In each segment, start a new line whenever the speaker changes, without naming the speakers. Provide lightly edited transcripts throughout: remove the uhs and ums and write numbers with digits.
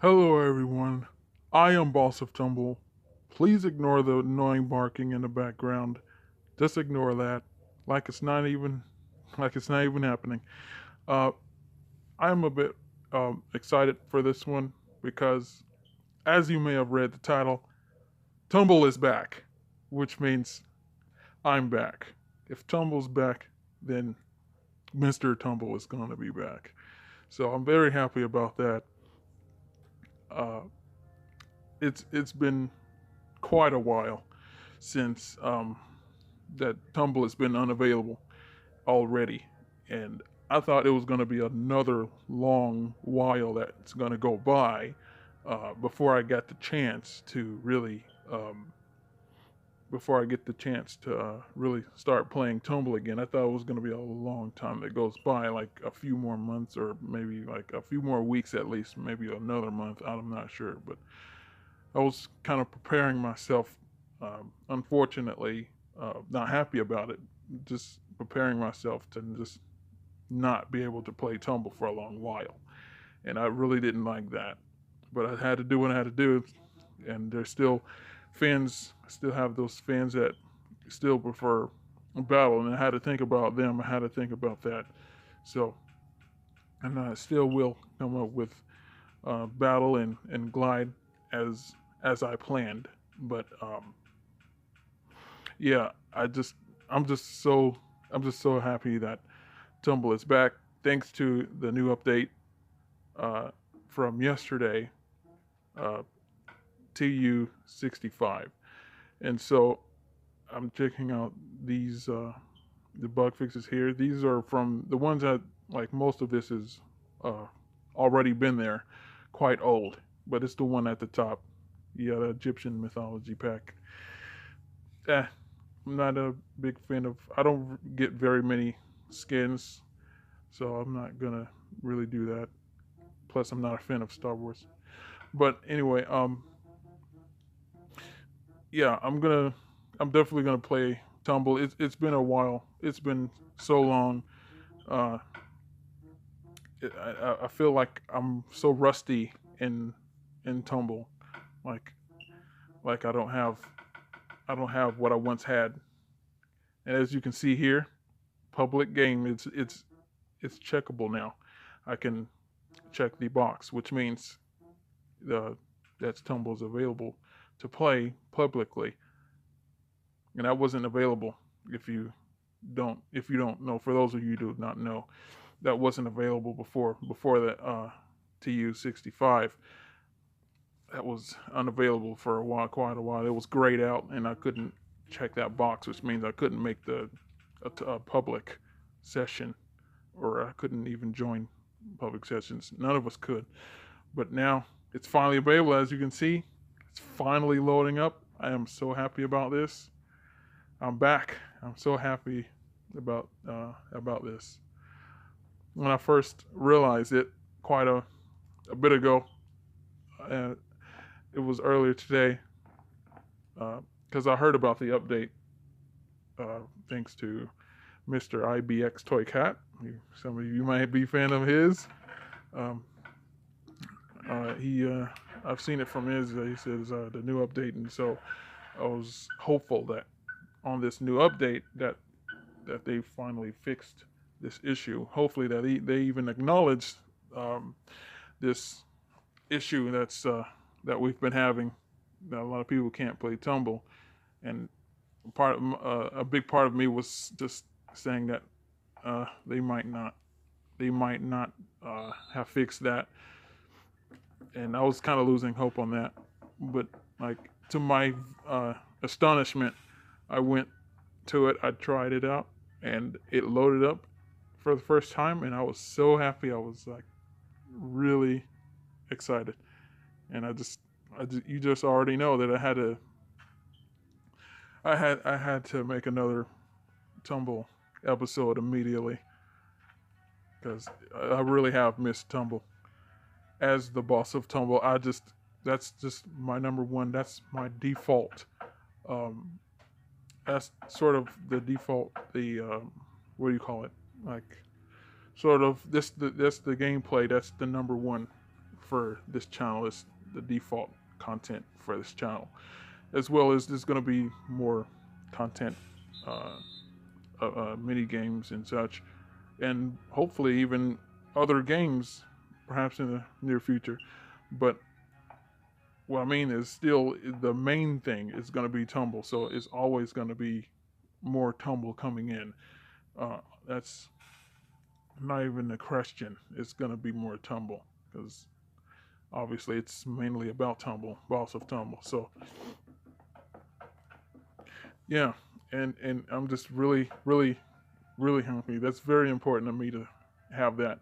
Hello, everyone. I am BossofTumble. Please ignore the annoying barking in the background. Just ignore that, like it's not even, like it's not even happening. Uh, I'm a bit excited for this one because, as you may have read the title, Tumble is back, which means I'm back. If Tumble's back, then Mr. Tumble is going to be back. So I'm very happy about that. Uh, it's been quite a while since that Tumble has been unavailable already, and I thought it was going to be another long while that's going to go by before I got the chance to really before I get the chance to really start playing Tumble again. I thought it was going to be a long time that goes by, like a few more months or maybe like a few more weeks at least, maybe another month. I'm not sure, but I was kind of preparing myself. Unfortunately, not happy about it. Just preparing myself to just not be able to play Tumble for a long while, and I really didn't like that. But I had to do what I had to do, and there's still fans. Still have those fans that still prefer battle, and I had to think about them. I had to think about that. So, and I still will come up with battle and glide as I planned. But yeah, I'm just so I'm just so happy that Tumble is back thanks to the new update uh, from yesterday, uh, TU65, and so I'm checking out these the bug fixes here. These are from the ones that like most of this is uh, already been there, quite old, but it's the one at the top. Yeah, the Egyptian mythology pack. Eh, I'm not a big fan of. I don't get very many skins, so I'm not gonna really do that. Plus, I'm not a fan of Star Wars. But anyway, yeah, I'm definitely gonna play Tumble. It's been a while. It's been so long. Uh, I feel like I'm so rusty in Tumble. Like I don't have what I once had. And as you can see here, public game. It's checkable now. I can check the box, which means the that Tumble is available to play publicly, and that wasn't available if you don't know. For those of you who do not know, that wasn't available before the TU65. That was unavailable for a while, quite a while. It was grayed out, and I couldn't check that box, which means I couldn't make a public session, or I couldn't even join public sessions. None of us could. But now it's finally available, as you can see. It's finally loading up. I am so happy about this. I'm back. I'm so happy about this. When I first realized it, quite a bit ago, uh, it was earlier today, because I heard about the update uh, thanks to Mr. IBX Toy Cat. Some of you might be a fan of his. Um, he I've seen it from his. He says the new update, and so I was hopeful that on this new update that they finally fixed this issue. Hopefully that they even acknowledge um, this issue that we've been having. That a lot of people can't play Tumble, and a big part of me was just saying that they might not have fixed that, and I was kind of losing hope on that. But like to my astonishment, I went to it. I tried it out, and it loaded up for the first time, and I was so happy. I was like really excited, and you just already know that I had to make another Tumble episode immediately because I really have missed Tumble. As the boss of Tumble, that's just my number one. That's my default. Um, that's sort of the default. The what do you call it? Like sort of this. That's the gameplay. That's the number one for this channel. It's the default content for this channel, as well as there's going to be more content, mini games and such, and hopefully even other games, perhaps in the near future. But what I mean is, still the main thing is going to be Tumble, so it's always going to be more Tumble coming in. That's not even a question. It's going to be more Tumble, because obviously it's mainly about Tumble, BossofTumble. So yeah, and I'm just really happy. That's very important to me to have that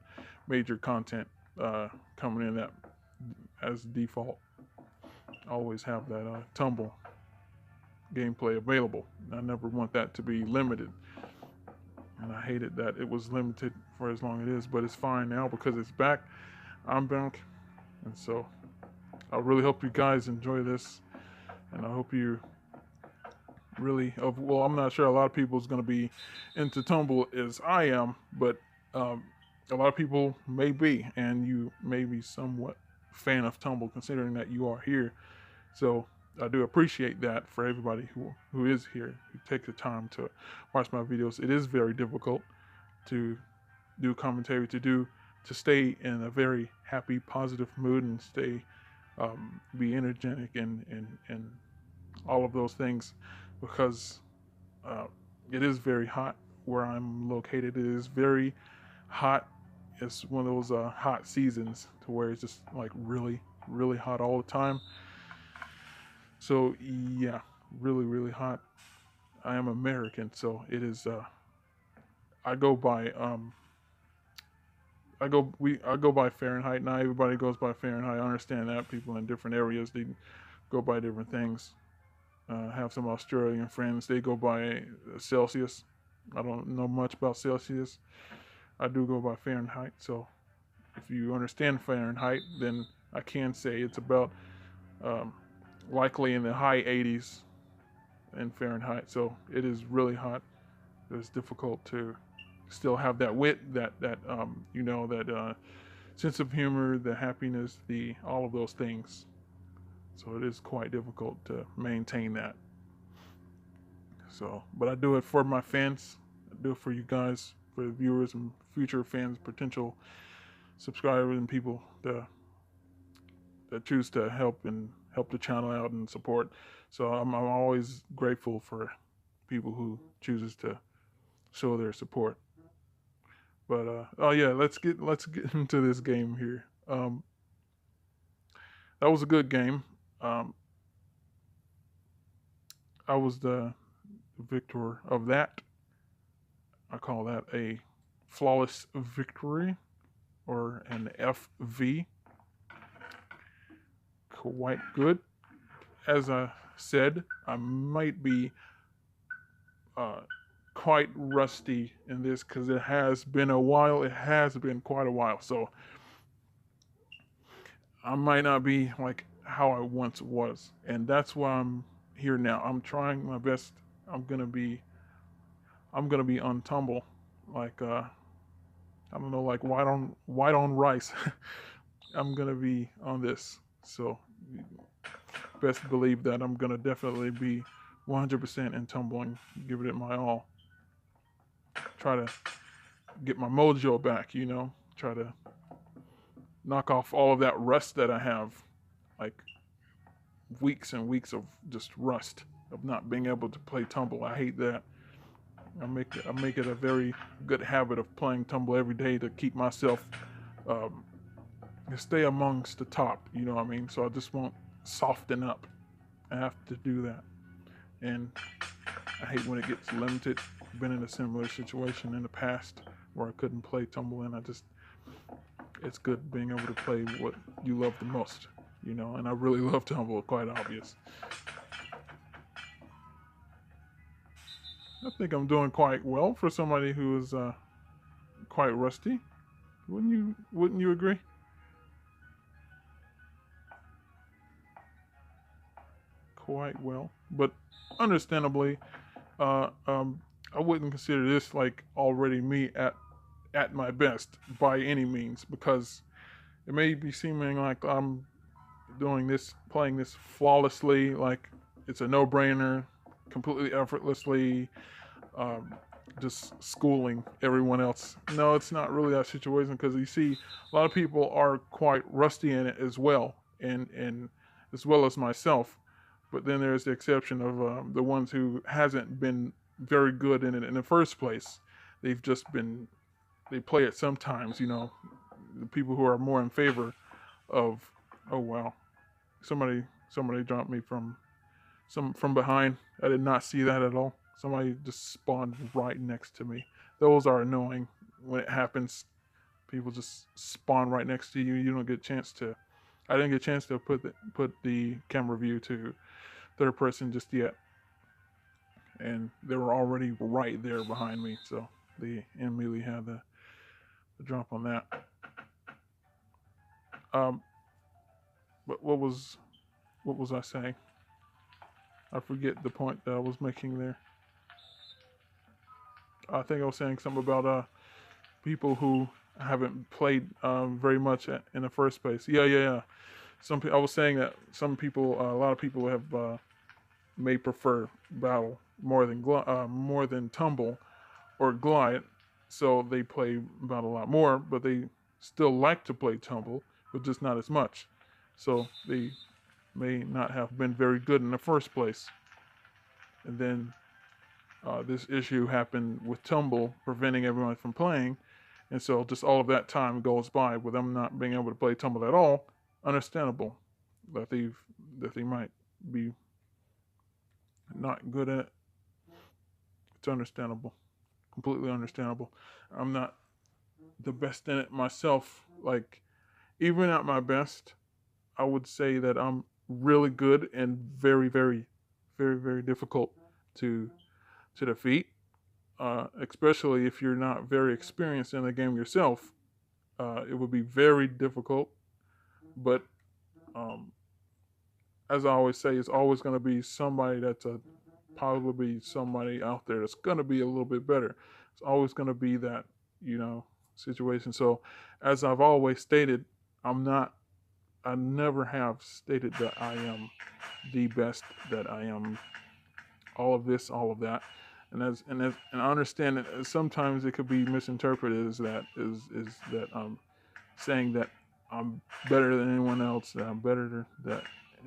major content coming in that as default. Always have that Tumble gameplay available. I never want that to be limited, and I hated that it was limited for as long as it is, but it's fine now because it's back. I'm back, and so I really hope you guys enjoy this, and I hope you really, well, I'm not sure a lot of people is going to be into Tumble as I am, but a lot of people may be, and you may be somewhat fan of Tumble considering that you are here. So I do appreciate that for everybody who is here, who takes the time to watch my videos. It is very difficult to do commentary, to stay in a very happy, positive mood, and stay be energetic and all of those things, because it is very hot where I'm located. It is very hot. It's one of those hot seasons to where it's just like really hot all the time. So yeah, really hot. I am American, so it is. I go by I go by Fahrenheit. Not everybody goes by Fahrenheit. I understand that people in different areas, they go by different things. Have some Australian friends, they go by Celsius. I don't know much about Celsius. I do go by Fahrenheit. So if you understand Fahrenheit, then I can say it's about likely in the high 80s in Fahrenheit. So it is really hot. It's difficult to still have that wit, that sense of humor, the happiness, all of those things. So it is quite difficult to maintain that. So, but I do it for my fans. I do it for you guys, for the viewers and future fans, potential subscribers, and people that choose to help the channel out and support. So I'm always grateful for people who chooses to show their support. But oh yeah, let's get into this game here. That was a good game. I was the victor of that. I call that a flawless victory, or an FV. Quite good. As I said, I might be quite rusty in this because it has been a while. It has been quite a while. So I might not be like how I once was. And that's why I'm here now. I'm trying my best. I'm gonna be on Tumble, like I don't know, like white on rice. I'm gonna be on this, so best believe that I'm gonna definitely be 100% in tumbling, give it my all. Try to get my mojo back, try to knock off all of that rust that I have, like weeks and weeks of just rust of not being able to play Tumble. I hate that. I make it a very good habit of playing Tumble every day to keep myself stay amongst the top, you know what I mean? So I just won't soften up. I have to do that. And I hate when it gets limited. I've been in a similar situation in the past where I couldn't play Tumble, and it's good being able to play what you love the most, and I really love Tumble, quite obvious. I think I'm doing quite well for somebody who is quite rusty. Wouldn't you agree? Quite well, but understandably, I wouldn't consider this like already me at my best by any means, because It may be seeming like I'm playing this flawlessly, like it's a no-brainer, completely effortlessly, um, just schooling everyone else. No, it's not really that situation because you see, a lot of people are quite rusty in it as well, and as well as myself. But then there's the exception of the ones who hasn't been very good in it in the first place. They've just been they play it sometimes. The people who are more in favor of, oh wow, somebody dropped me from behind. I did not see that at all. Somebody just spawned right next to me. Those are annoying when it happens. People just spawn right next to you. You don't get a chance to. I didn't get a chance to put the camera view to third person just yet, and they were already right there behind me. So they immediately had the drop on that. Um, but what was I saying? I forget the point that I was making there. I think I was saying something about people who haven't played very much in the first place. Yeah. I was saying that some people, a lot of people have may prefer battle more than tumble or glide, so they play battle a lot more, but they still like to play tumble, but just not as much. So they may not have been very good in the first place, and then this issue happened with tumble, preventing everyone from playing. And so just all of that time goes by with them not being able to play tumble at all. Understandable that they might be not good at it. It's understandable, completely understandable. I'm not the best in it myself. Like, even at my best, I would say that I'm really good and very, very, very, very difficult to defeat. Especially if you're not very experienced in the game yourself, it would be very difficult. But um, as I always say, it's always going to be somebody that's probably somebody out there that's going to be a little bit better. It's always going to be that, situation. So, as I've always stated, I'm not. I never have stated that I am the best. That I am all of this, all of that. And I understand that sometimes it could be misinterpreted as that saying that I'm better than anyone else, that I'm better than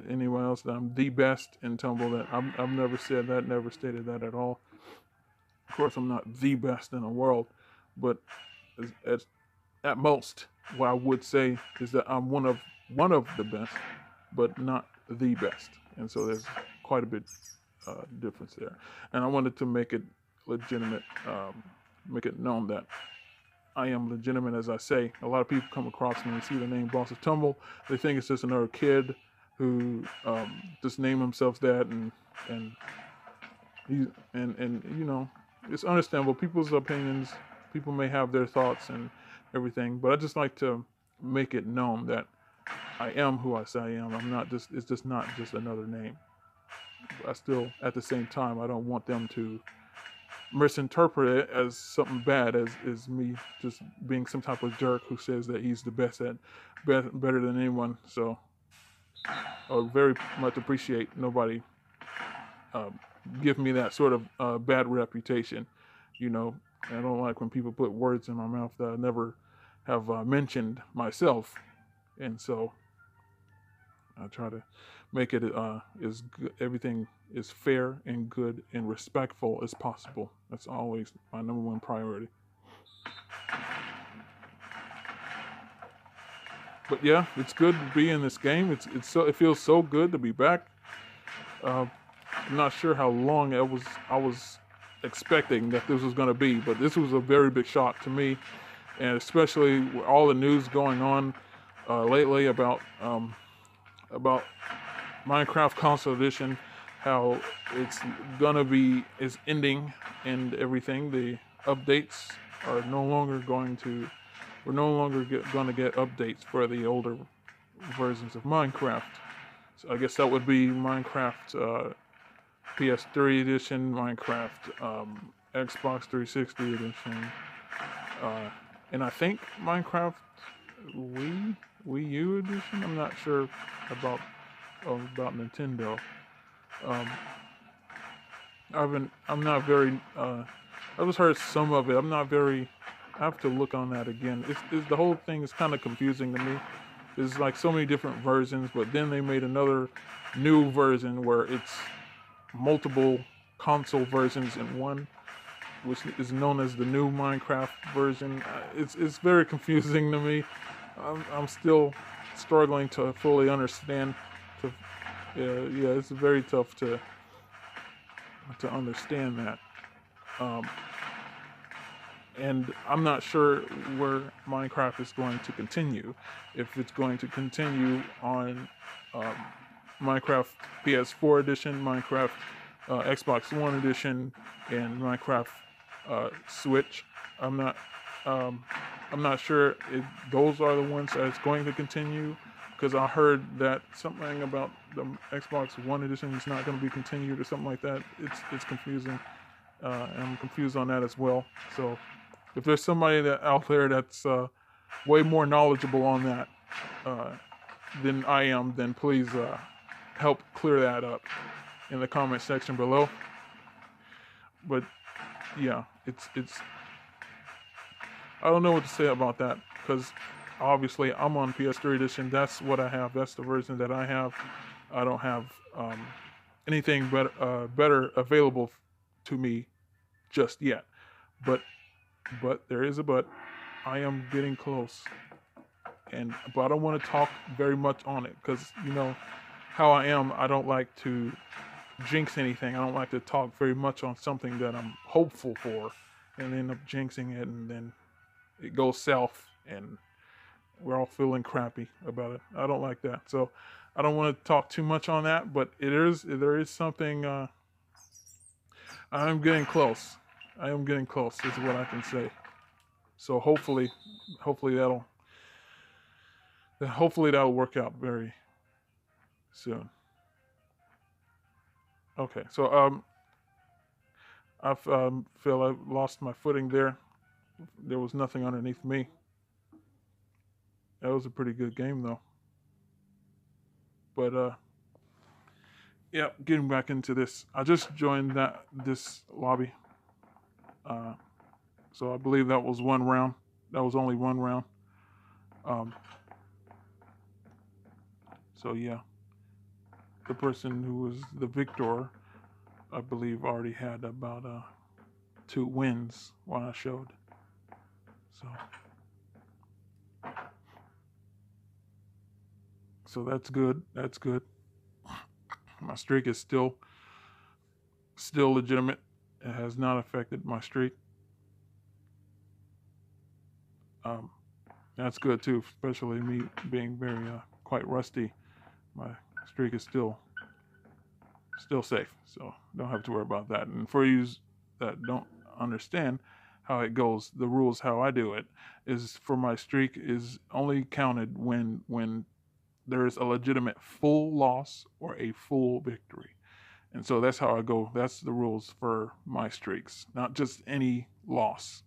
anyone else, that I'm the best in Tumble. That I've never said that, never stated that at all. Of course, I'm not the best in the world, but as at most, what I would say is that I'm one of the best, but not the best. And so there's quite a bit difference there. And I wanted to make it legitimate, make it known that I am legitimate, as I say. A lot of people come across me and see the name BossofTumble. They think it's just another kid who just name themselves that, and he and it's understandable. People's opinions, people may have their thoughts and everything, but I just like to make it known that I am who I say I am. I'm not just. It's just not just another name. I still, at the same time, I don't want them to misinterpret it as something bad, as me just being some type of jerk who says that he's the best at better than anyone. So I would very much appreciate nobody uh, give me that sort of bad reputation. You know, I don't like when people put words in my mouth that I never have mentioned myself, and so I try to make it as good, everything is fair and good and respectful as possible. That's always my number one priority. But yeah, it's good to be in this game. It feels so good to be back. Uh, I'm not sure how long I was expecting that this was going to be, but this was a very big shock to me, and especially with all the news going on lately about Minecraft Console Edition, how it's ending and everything. The updates are no longer going to. We're no longer going to get updates for the older versions of Minecraft. So I guess that would be Minecraft PS3 edition, Minecraft Xbox 360 edition, and I think Minecraft Wii Wii U edition. I'm not sure about about Nintendo. Um, I'm not very. I just heard some of it. I'm not very. I have to look on that again. It's the whole thing is kind of confusing to me. There's like so many different versions, but then they made another new version where it's multiple console versions in one, which is known as the new Minecraft version. It's very confusing to me. I'm still struggling to fully understand. To yeah, it's very tough to understand that. Um, and I'm not sure where Minecraft is going to continue. If it's going to continue on um, Minecraft PS4 edition, Minecraft Xbox One edition, and Minecraft Switch. I'm not. Um, I'm not sure if those are the ones that's going to continue because I heard that something about the Xbox One edition is not going to be continued or something like that. It's confusing. And I'm confused on that as well. So if there's somebody that out there that's way more knowledgeable on that uh, than I am, then please help clear that up in the comment section below. But yeah, it's I don't know what to say about that because obviously I'm on PS3 edition. That's what I have. That's the version that I have. I don't have anything better available to me just yet. But there is a but. I am getting close, but I don't want to talk very much on it because you know how I am. I don't like to jinx anything. I don't like to talk very much on something that I'm hopeful for, and end up jinxing it, and then it goes south, and we're all feeling crappy about it. I don't like that, so I don't want to talk too much on that. But there is something. I'm getting close. I am getting close. Is what I can say. So hopefully that'll work out very soon. Okay, so I feel I lost my footing there. There was nothing underneath me. That was a pretty good game though. But yeah, getting back into this. I just joined this lobby. Uh, so I believe that was one round. That was only one round. Um, so yeah, the person who was the victor, I believe, already had about 2 wins when I showed. So that's good. That's good. My streak is still legitimate. It has not affected my streak. Um, that's good too, especially me being very quite rusty. My streak is still safe, so don't have to worry about that. And for you that don't understand how it goes, the rules how I do it is for my streak is only counted when there is a legitimate full loss or a full victory. And so that's how I go. That's the rules for my streaks, not just any loss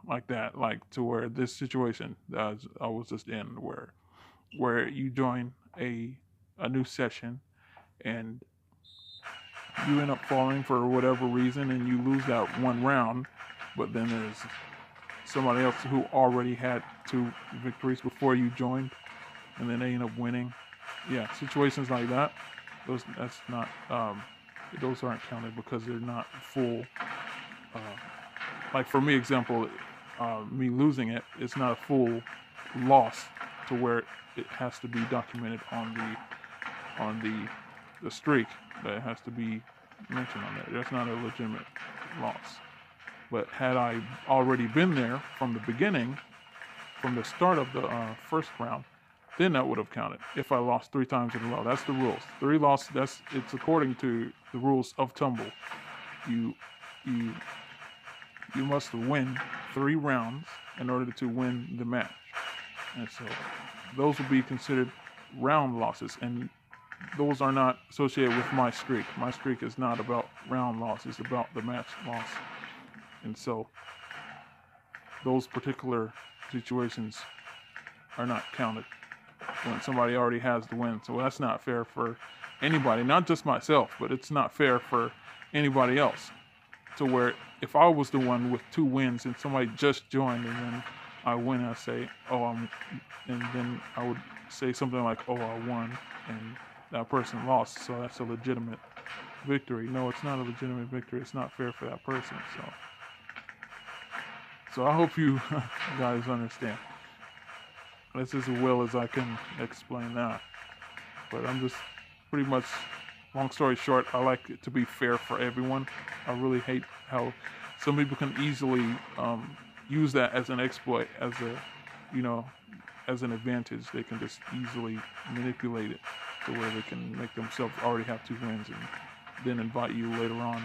like that, like to where this situation that I was just in, where you join a new session and you end up falling for whatever reason and you lose that one round, but then there's somebody else who already had 2 victories before you joined, and then they end up winning. Yeah, situations like that. That's not. Those aren't counted because they're not full. Uh, like for me, example, me losing it, it's not a full loss to where it has to be documented on the streak. That it has to be mentioned on there. That's not a legitimate loss. But had I already been there from the beginning, from the start of the first round, then that would have counted. If I lost 3 times in a row, that's the rules. 3 losses. It's according to the rules of Tumble. You must win 3 rounds in order to win the match, and so those will be considered round losses, and those are not associated with my streak. My streak is not about round loss; it's about the match loss, and so those particular situations are not counted when somebody already has the win. So that's not fair for anybody, not just myself, but it's not fair for anybody else. To where if I was the one with 2 wins and somebody just joined and then I win, I say, and then I would say something like, oh, I won, and that person lost, so that's a legitimate victory. No, it's not a legitimate victory. It's not fair for that person. So I hope you guys understand. That's as well as I can explain that. But I'm just pretty much, long story short, I like it to be fair for everyone. I really hate how some people can easily use that as an exploit, as as an advantage. They can just easily manipulate it to where they can make themselves already have 2 wins and then invite you later on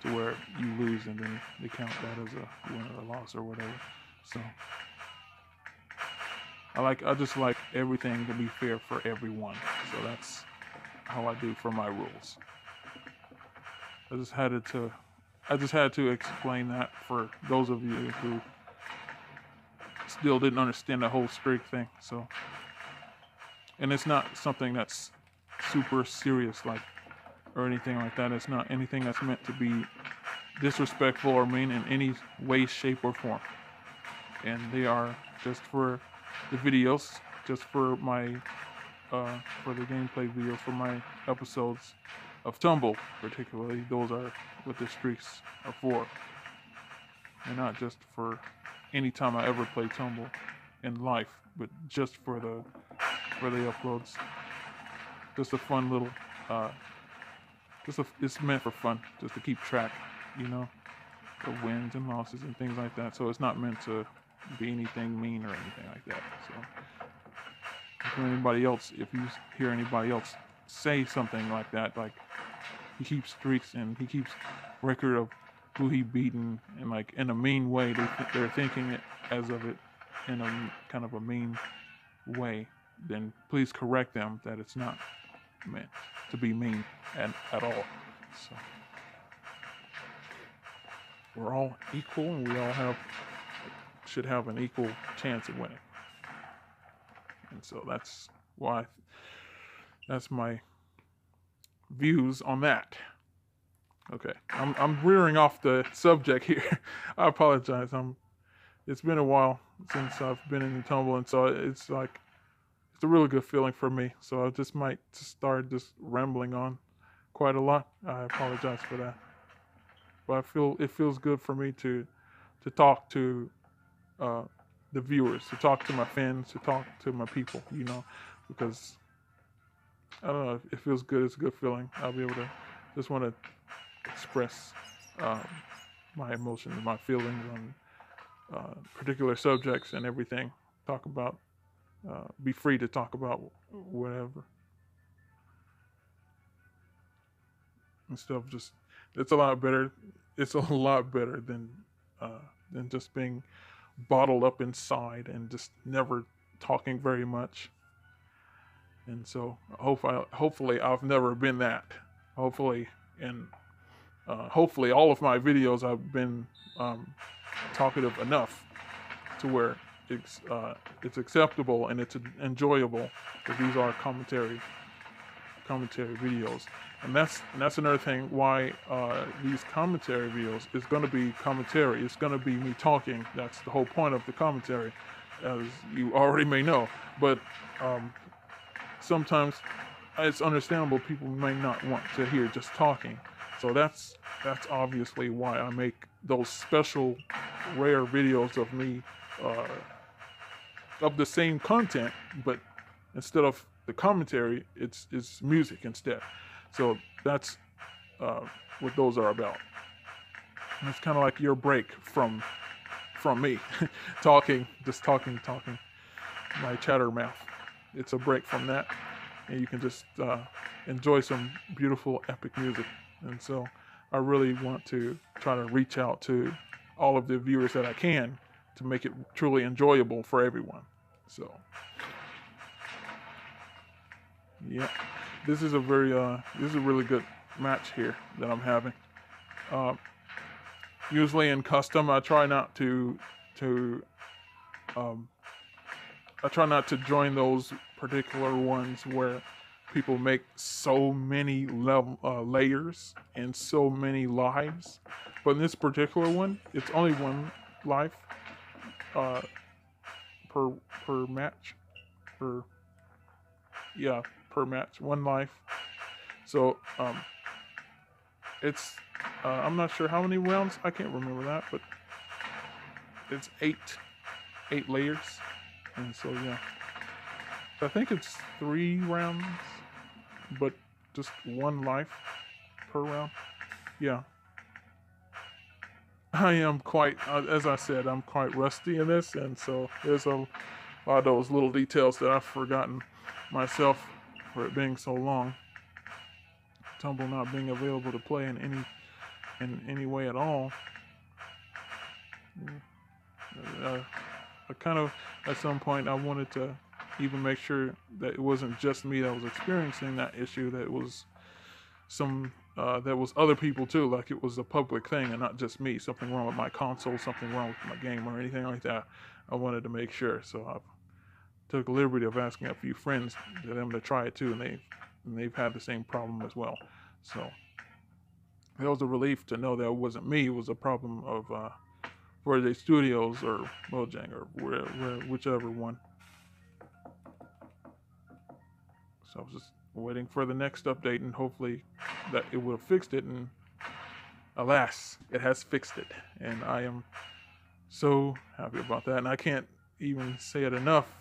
to where you lose and then they count that as a win or a loss or whatever. So I just like everything to be fair for everyone. So that's how I do for my rules. I just had to explain that for those of you who still didn't understand the whole streak thing. So, and it's not something that's super serious or anything like that. It's not anything that's meant to be disrespectful or mean in any way, shape, or form. And they are just for the videos, just for my for the gameplay videos, for my episodes of Tumble, particularly. Those are what the streaks are for, and not just for any time I ever play Tumble in life, but just for the uploads. Just a fun little, it's meant for fun, just to keep track, of wins and losses and things like that. So it's not meant to be anything mean or anything like that. So if you hear anybody else say something like that, like he keeps streaks and he keeps record of who he beaten, and like in a mean way, they're thinking it as of it in a kind of a mean way, then please correct them that it's not meant to be mean at all. So we're all equal and we all should have an equal chance of winning. And so that's my views on that. Okay, I'm rearing off the subject here. I apologize. It's been a while since I've been in the Tumble, and so it's a really good feeling for me. So I just might start just rambling on quite a lot. I apologize for that, but it feels good for me to talk to the viewers, to talk to my fans, to talk to my people. Because I don't know, it feels good. It's a good feeling. I'll be able to just want to express my emotions, my feelings on particular subjects and everything. Talk about, be free to talk about whatever. Instead of just, it's a lot better. It's a lot better than just being bottled up inside and just never talking very much. And so hopefully I've never been that. Hopefully all of my videos I've been talkative enough to where it's acceptable and it's enjoyable, because these are commentary videos. And that's another thing why these commentary videos is going to be commentary. It's going to be me talking. That's the whole point of the commentary, as you already may know. But sometimes it's understandable people may not want to hear just talking. So that's obviously why I make those special, rare videos of me of the same content, but instead of the commentary, it's music instead. So that's what those are about. And it's kind of like your break from me, just talking, my chatter mouth. It's a break from that, and you can just enjoy some beautiful, epic music. And so I really want to try to reach out to all of the viewers that I can to make it truly enjoyable for everyone. So yeah, this is a really good match here that I'm having. Usually in custom, I try not to I try not to join those particular ones where people make so many layers and so many lives. But in this particular one, it's only one life uh, per match. Per yeah, per match, one life. So it's I'm not sure how many rounds. I can't remember that, but it's eight layers, and so yeah. I think it's 3 rounds, but just one life per round. Yeah. I am quite, as I said, I'm quite rusty in this, and so there's a lot of those little details that I've forgotten myself for it being so long. Tumble not being available to play in any way at all. I kind of, at some point, I wanted to even make sure that it wasn't just me that was experiencing that issue, that it was that was other people too, like it was a public thing and not just me. Something wrong with my console, something wrong with my game, or anything like that. I wanted to make sure, so I took the liberty of asking a few friends to them to try it too, and they've had the same problem as well. So it was a relief to know that it wasn't me. It was a problem of Forte Studios or Mojang or whichever one. So I was just waiting for the next update, and hopefully that it would have fixed it, and alas, it has fixed it, and I am so happy about that, and I can't even say it enough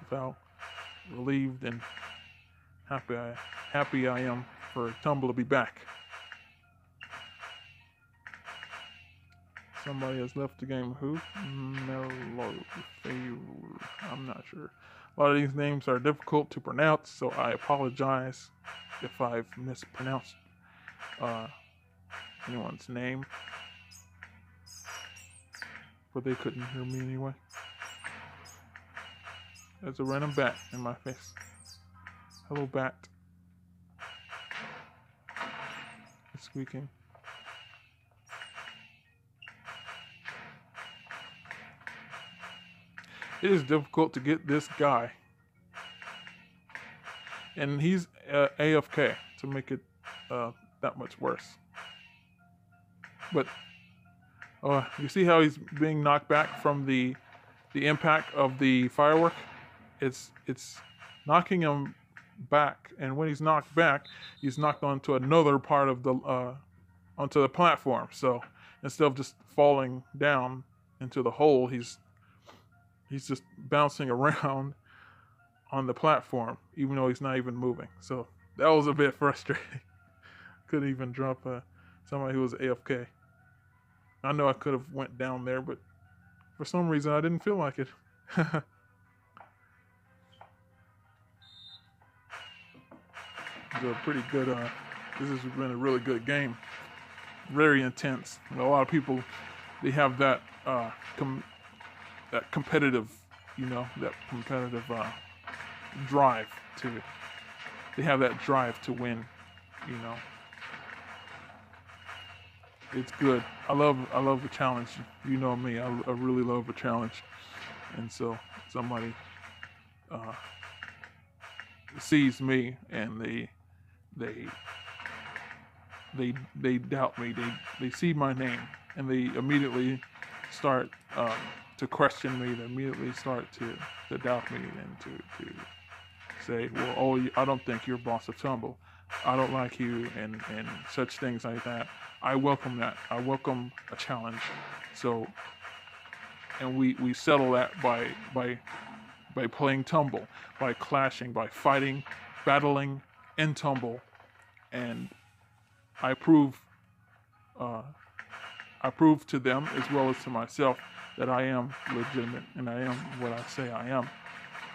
of how relieved and happy I am for Tumble to be back. Somebody has left the game. Who? I'm not sure. A lot of these names are difficult to pronounce, so I apologize if I've mispronounced anyone's name. But they couldn't hear me anyway. There's a random bat in my face. Hello, bat. It's squeaking. It is difficult to get this guy. And he's AFK to make it that much worse. But you see how he's being knocked back from the impact of the firework? It's knocking him back, and when he's knocked back, he's knocked onto another part of the onto the platform. So instead of just falling down into the hole, he's just bouncing around on the platform, even though he's not even moving. So that was a bit frustrating. Couldn't even drop somebody who was AFK. I know I could have went down there, but for some reason I didn't feel like it. It's a pretty good. This has been a really good game. Very intense. A lot of people, they have that that competitive, drive to. They have that drive to win, It's good. I love a challenge. You know me. I really love a challenge, and so somebody sees me and they doubt me. They see my name and they immediately start to question me. They immediately start to doubt me and to say, well, I don't think you're boss of Tumble. I don't like you, and such things like that. I welcome that. I welcome a challenge. So, and we settle that by playing Tumble, by clashing, by fighting, battling in Tumble, and I prove to them as well as to myself that I am legitimate and I am what I say I am.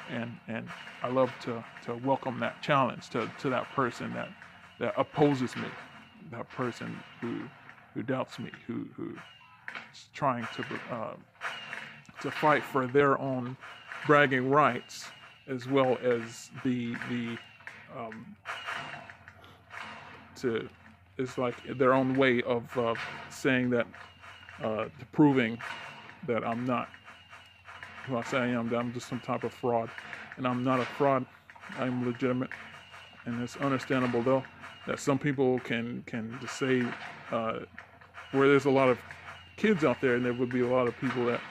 And I love to welcome that challenge to that person that opposes me, that person who doubts me, who is trying to fight for their own bragging rights, as well as it's like their own way of saying that, proving that I'm not who I say I am, that I'm just some type of fraud. And I'm not a fraud. I'm legitimate. And it's understandable, though, that some people can just say, where there's a lot of kids out there, and there would be a lot of people that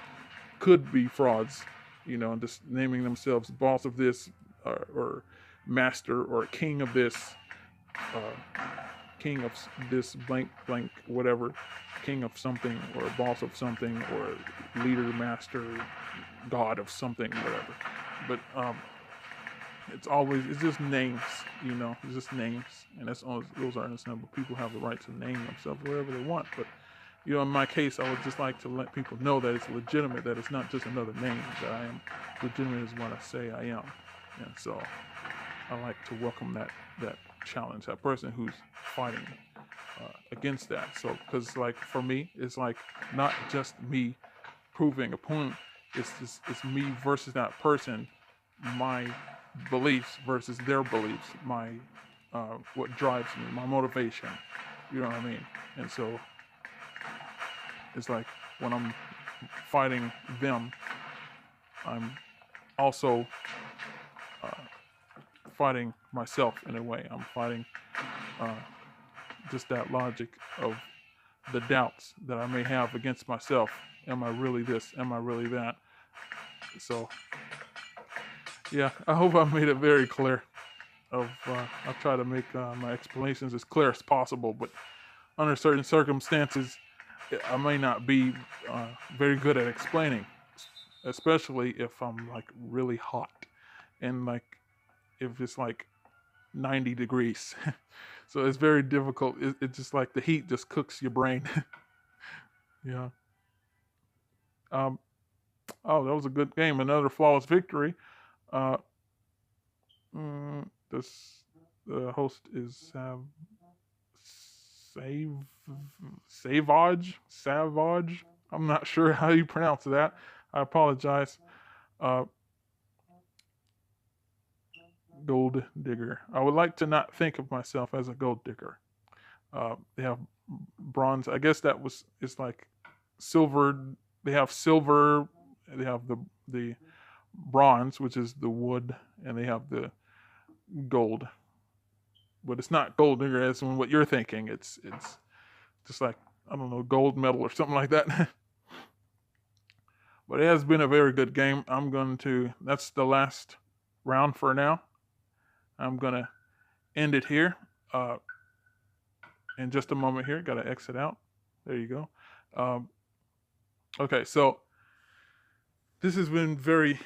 could be frauds, just naming themselves boss of this, or master, or king of this, king of this blank whatever, king of something, or boss of something, or leader, master, god of something, whatever. But it's just names, it's just names, and those are understandable. People have the right to name themselves whatever they want, but in my case, I would just like to let people know that it's legitimate, that it's not just another name, that I am legitimate is what I say I am. And so I like to welcome that challenge, that person who's fighting against that. So, because for me, it's not just me proving a point, it's me versus that person, my beliefs versus their beliefs, my what drives me, my motivation, you know what I mean? And so it's when I'm fighting them, I'm also fighting myself in a way. I'm fighting just that logic of the doubts that I may have against myself. Am I really this? Am I really that? So, yeah, I hope I made it very clear. I'll try to make my explanations as clear as possible, but under certain circumstances, I may not be very good at explaining, especially if I'm really hot, and if it's 90 degrees. So it's very difficult. It's just the heat just cooks your brain. Yeah. Oh, that was a good game. Another flawless victory. The host is Savage. I'm not sure how you pronounce that. I apologize. Gold digger. I would like to not think of myself as a gold digger. They have bronze. I guess it's silver. They have silver. They have the bronze, which is the wood, and they have the gold. But it's not gold digger as in what you're thinking. It's just I don't know, gold medal or something like that. But it has been a very good game. That's the last round for now. I'm gonna end it here. In just a moment here. Gotta exit out. There you go. Okay, so this has been very,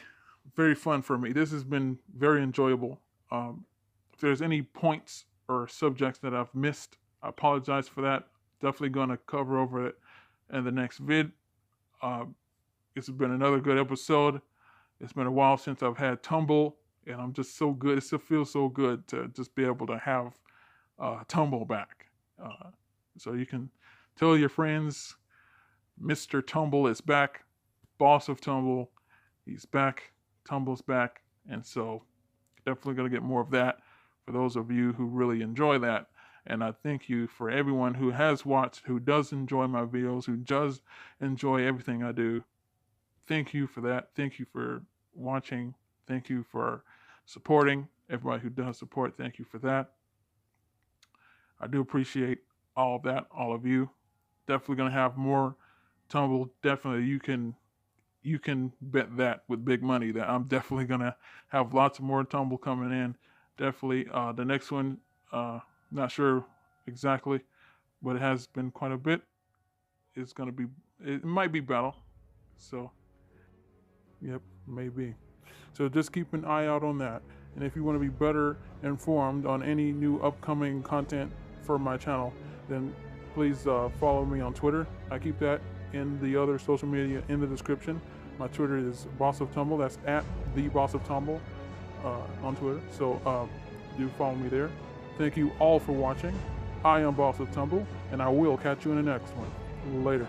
very fun for me. This has been very enjoyable. If there's any points or subjects that I've missed, I apologize for that. Definitely going to cover over it in the next vid. It's been another good episode. It's been a while since I've had Tumble, and I'm just so good. It still feels so good to just be able to have Tumble back. So you can tell your friends, Mr. Tumble is back. Boss of Tumble, he's back. Tumble's back. And so definitely going to get more of that for those of you who really enjoy that. And I thank you for everyone who has watched, who does enjoy my videos, who does enjoy everything I do. Thank you for that. Thank you for watching. Thank you for supporting. Everybody who does support, thank you for that. I do appreciate all of that, all of you. Definitely going to have more Tumble. Definitely, you can bet that with big money that I'm definitely going to have lots of more Tumble coming in. Definitely. The next one, not sure exactly, but it has been quite a bit. It might be battle. So, yep, maybe. So just keep an eye out on that. And if you want to be better informed on any new upcoming content for my channel, then please follow me on Twitter. I keep that in the other social media in the description. My Twitter is BossofTumble. That's at the BossofTumble on Twitter. So do follow me there. Thank you all for watching. I am BossofTumble, and I will catch you in the next one. Later.